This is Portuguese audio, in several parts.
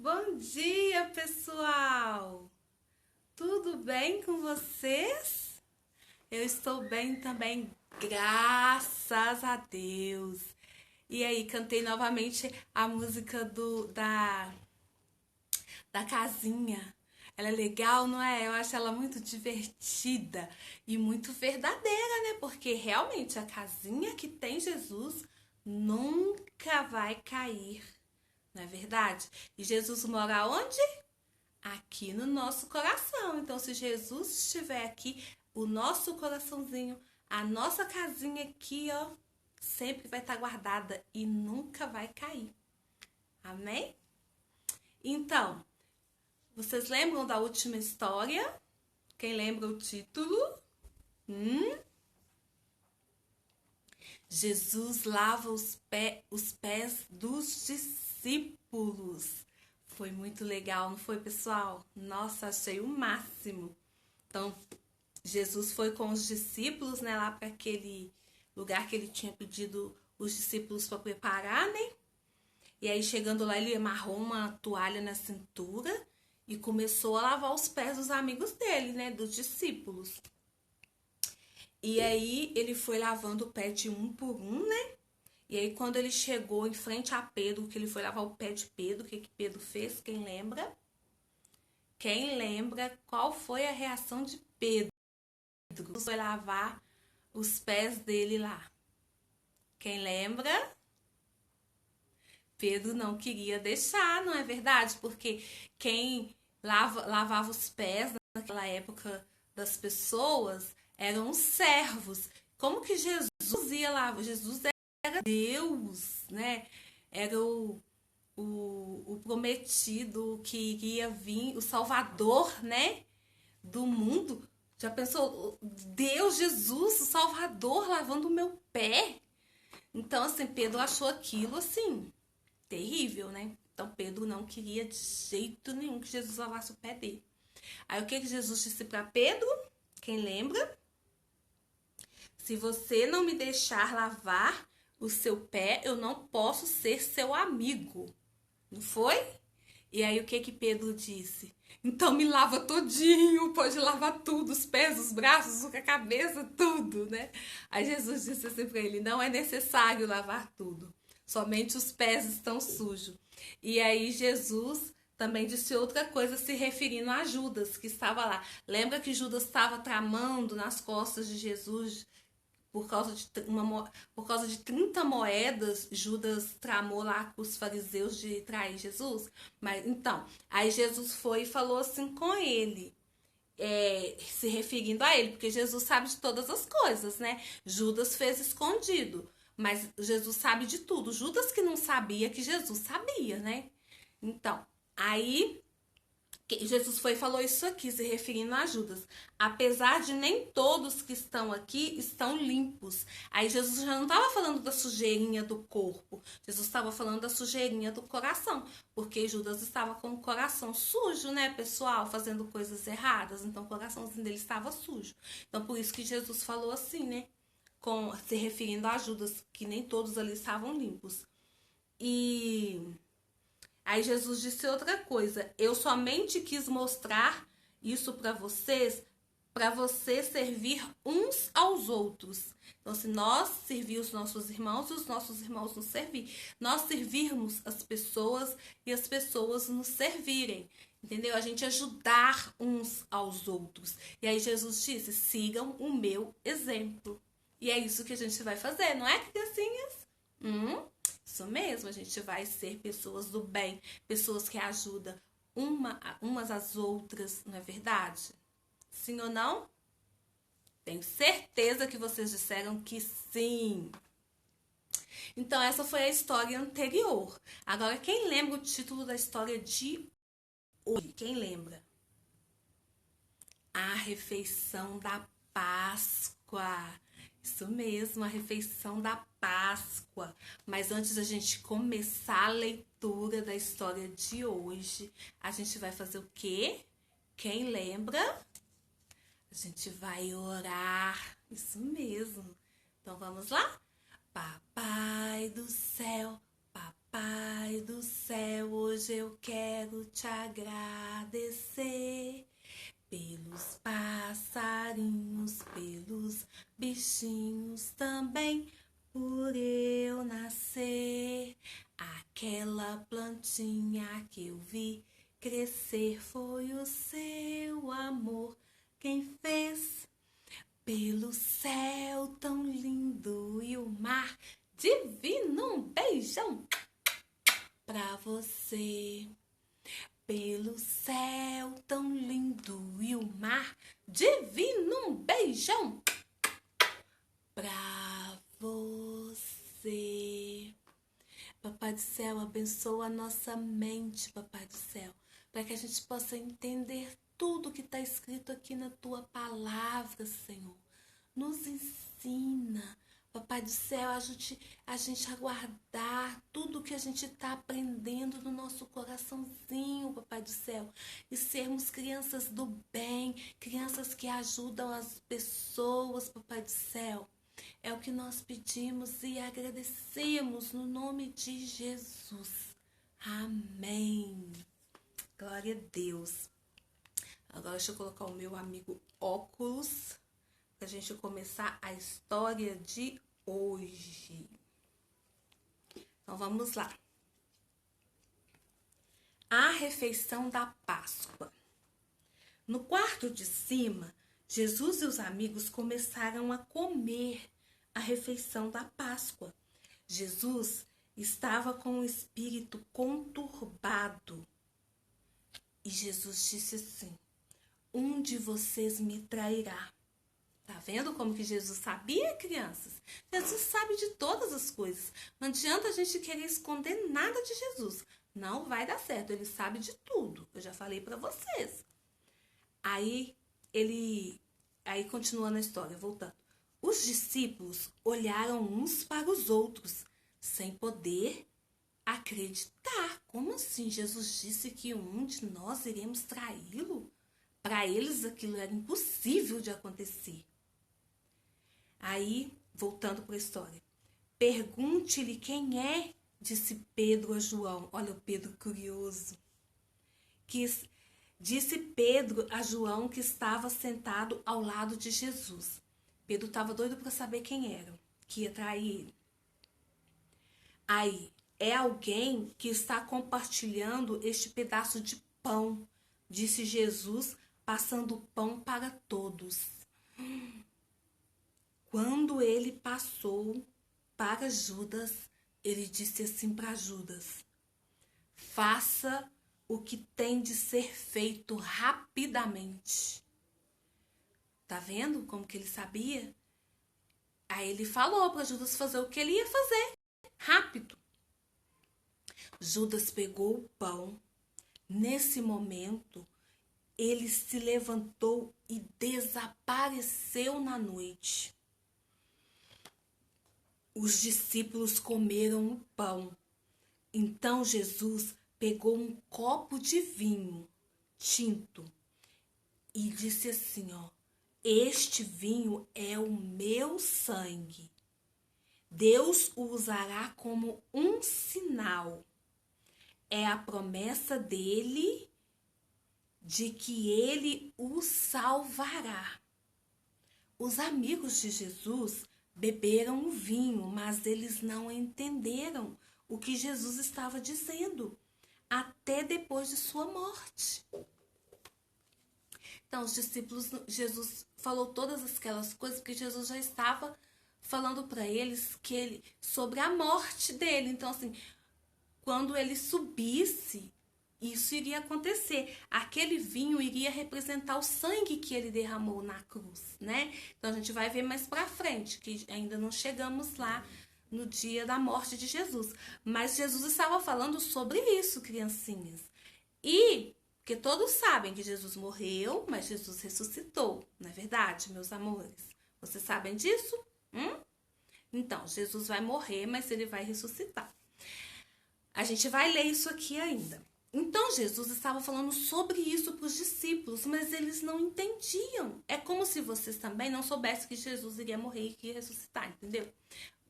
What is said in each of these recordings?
Bom dia, pessoal! Tudo bem com vocês? Eu estou bem também, graças a Deus. E aí, cantei novamente a música da casinha. Ela é legal, não é? Eu acho ela muito divertida e muito verdadeira, né? Porque realmente a casinha que tem Jesus nunca vai cair, não é verdade? E Jesus mora onde? Aqui no nosso coração. Então, se Jesus estiver aqui, o nosso coraçãozinho, a nossa casinha aqui, ó, sempre vai estar guardada e nunca vai cair. Amém? Então, vocês lembram da última história? Quem lembra o título? Jesus lava os pés dos discípulos. Foi muito legal, não foi, pessoal? Nossa, achei o máximo. Então, Jesus foi com os discípulos, né, lá para aquele lugar que ele tinha pedido os discípulos para preparar, né? E aí, chegando lá, ele amarrou uma toalha na cintura e começou a lavar os pés dos amigos dele, né, dos discípulos. E aí, ele foi lavando o pé de um por um, né? E aí, quando ele chegou em frente a Pedro, que ele foi lavar o pé de Pedro, o que Pedro fez? Quem lembra? Quem lembra qual foi a reação de Pedro? Foi lavar os pés dele lá. Quem lembra? Pedro não queria deixar, não é verdade? Porque quem lavava os pés naquela época das pessoas eram os servos. Como que Jesus ia lavar? Jesus era Deus, né? Era o prometido que iria vir, o Salvador, né? Do mundo. Já pensou? Deus, Jesus, o Salvador, lavando o meu pé? Então, assim, Pedro achou aquilo, assim, terrível, né? Então, Pedro não queria de jeito nenhum que Jesus lavasse o pé dele. Aí, o que Jesus disse para Pedro? Quem lembra? Se você não me deixar lavar o seu pé, eu não posso ser seu amigo. Não foi? E aí, o que Pedro disse? Então me lava todinho, pode lavar tudo, os pés, os braços, a cabeça, tudo, né? Aí Jesus disse assim para ele, não é necessário lavar tudo, somente os pés estão sujos. E aí Jesus também disse outra coisa se referindo a Judas, que estava lá. Lembra que Judas estava tramando nas costas de Jesus por causa de 30 moedas, Judas tramou lá com os fariseus de trair Jesus. Mas então, aí Jesus foi e falou assim com ele, se referindo a ele, porque Jesus sabe de todas as coisas, né? Judas fez escondido, mas Jesus sabe de tudo. Judas que não sabia que Jesus sabia, né? Então, aí Jesus foi e falou isso aqui, se referindo a Judas. Apesar de nem todos que estão aqui estão limpos. Aí Jesus já não estava falando da sujeirinha do corpo. Jesus estava falando da sujeirinha do coração. Porque Judas estava com o coração sujo, né, pessoal? Fazendo coisas erradas. Então o coraçãozinho dele estava sujo. Então por isso que Jesus falou assim, né? Se referindo a Judas, que nem todos ali estavam limpos. E aí Jesus disse outra coisa. Eu somente quis mostrar isso para vocês servir uns aos outros. Então, se nós servir os nossos irmãos, os nossos irmãos nos servir. Nós servirmos as pessoas e as pessoas nos servirem. Entendeu? A gente ajudar uns aos outros. E aí Jesus disse, sigam o meu exemplo. E é isso que a gente vai fazer, não é, criancinhas? Isso mesmo, a gente vai ser pessoas do bem, pessoas que ajudam umas às outras, não é verdade? Sim ou não? Tenho certeza que vocês disseram que sim. Então, essa foi a história anterior. Agora, quem lembra o título da história de hoje? Quem lembra? A refeição da Páscoa. Isso mesmo, a refeição da Páscoa. Mas antes da gente começar a leitura da história de hoje, a gente vai fazer o quê? Quem lembra? A gente vai orar. Isso mesmo. Então vamos lá? Papai do céu, Pai do céu, hoje eu quero te agradecer pelos passarinhos, pelos bichinhos também, por eu nascer. Aquela plantinha que eu vi crescer foi o seu amor quem fez. Pelo céu tão lindo e o mar divino, um beijão pra você. Pelo céu tão lindo e o mar divino, um beijão pra você. Papai do céu, abençoa a nossa mente, papai do céu, para que a gente possa entender tudo que está escrito aqui na tua palavra, Senhor. Nos ensina, papai do céu, ajude a gente a guardar tudo que a gente está aprendendo no nosso coraçãozinho, papai do céu, e sermos crianças do bem, crianças que ajudam as pessoas, papai do céu. É o que nós pedimos e agradecemos no nome de Jesus. Amém. Glória a Deus. Agora deixa eu colocar o meu amigo óculos para a gente começar a história de hoje. Então vamos lá. A refeição da Páscoa. No quarto de cima, Jesus e os amigos começaram a comer a refeição da Páscoa. Jesus estava com o espírito conturbado. E Jesus disse assim: um de vocês me trairá. Tá vendo como que Jesus sabia, crianças? Jesus sabe de todas as coisas. Não adianta a gente querer esconder nada de Jesus. Não vai dar certo. Ele sabe de tudo. Eu já falei para vocês. Aí continuando a história, voltando. Os discípulos olharam uns para os outros, sem poder acreditar. Como assim? Jesus disse que um de nós iremos traí-lo? Para eles aquilo era impossível de acontecer. Aí, voltando para a história. Pergunte-lhe quem é, disse Pedro a João. Olha o Pedro curioso. Disse Pedro a João, que estava sentado ao lado de Jesus. Pedro estava doido para saber quem era, que ia trair ele. Aí, é alguém que está compartilhando este pedaço de pão, disse Jesus, passando o pão para todos. Quando ele passou para Judas, ele disse assim para Judas: faça o que tem de ser feito rapidamente. Tá vendo como que ele sabia? Aí ele falou para Judas fazer o que ele ia fazer, rápido. Judas pegou o pão. Nesse momento, ele se levantou e desapareceu na noite. Os discípulos comeram o pão. Então Jesus pegou um copo de vinho tinto e disse assim, ó: este vinho é o meu sangue. Deus o usará como um sinal. É a promessa dele de que ele o salvará. Os amigos de Jesus beberam o vinho, mas eles não entenderam o que Jesus estava dizendo, até depois de sua morte. Então, os discípulos, Jesus falou todas aquelas coisas porque Jesus já estava falando para eles sobre a morte dele. Então, assim, quando ele subisse, isso iria acontecer. Aquele vinho iria representar o sangue que ele derramou na cruz, né? Então, a gente vai ver mais pra frente, que ainda não chegamos lá no dia da morte de Jesus. Mas Jesus estava falando sobre isso, criancinhas. Porque todos sabem que Jesus morreu, mas Jesus ressuscitou, não é verdade, meus amores? Vocês sabem disso? Então, Jesus vai morrer, mas ele vai ressuscitar. A gente vai ler isso aqui ainda. Então, Jesus estava falando sobre isso para os discípulos, mas eles não entendiam. É como se vocês também não soubessem que Jesus iria morrer e que ia ressuscitar, entendeu?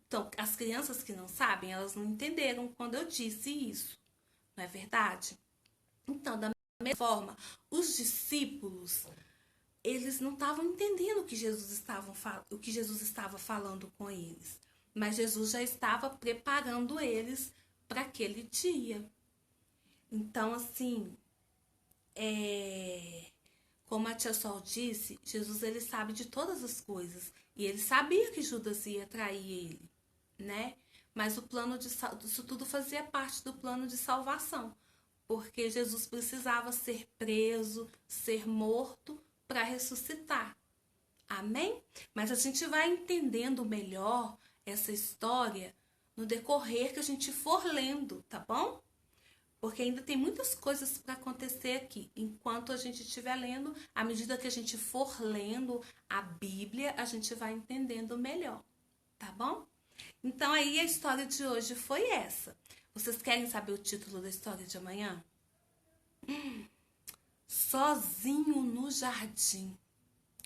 Então, as crianças que não sabem, elas não entenderam quando eu disse isso, não é verdade? Então, da mesma forma, os discípulos, eles não estavam entendendo o que Jesus estava falando com eles. Mas Jesus já estava preparando eles para aquele dia. Então, assim, como a tia Sol disse, Jesus ele sabe de todas as coisas. E ele sabia que Judas ia trair ele, né? Mas o plano isso tudo fazia parte do plano de salvação. Porque Jesus precisava ser preso, ser morto para ressuscitar. Amém? Mas a gente vai entendendo melhor essa história no decorrer que a gente for lendo, tá bom? Porque ainda tem muitas coisas para acontecer aqui. Enquanto a gente estiver lendo, à medida que a gente for lendo a Bíblia, a gente vai entendendo melhor, tá bom? Então aí a história de hoje foi essa. Vocês querem saber o título da história de amanhã? Sozinho no jardim.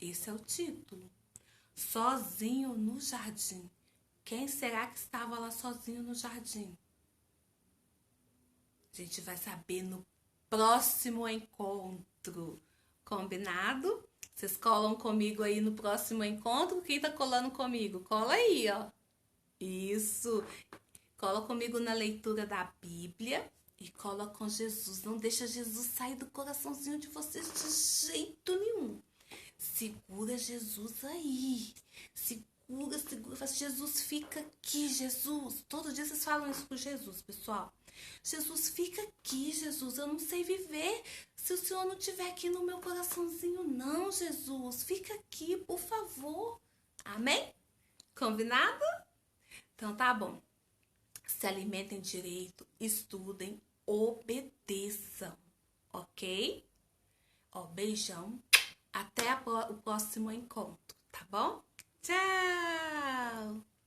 Esse é o título. Sozinho no jardim. Quem será que estava lá sozinho no jardim? A gente vai saber no próximo encontro. Combinado? Vocês colam comigo aí no próximo encontro? Quem tá colando comigo? Cola aí, ó. Isso. Cola comigo na leitura da Bíblia e cola com Jesus. Não deixa Jesus sair do coraçãozinho de vocês de jeito nenhum. Segura Jesus aí. Segura. Fala, Jesus, fica aqui, Jesus. Todo dia vocês falam isso com Jesus, pessoal. Jesus, fica aqui, Jesus. Eu não sei viver se o Senhor não estiver aqui no meu coraçãozinho, não, Jesus. Fica aqui, por favor. Amém? Combinado? Então tá bom. Se alimentem direito, estudem, obedeçam, ok? Ó, beijão. Até o próximo encontro, tá bom? Tchau!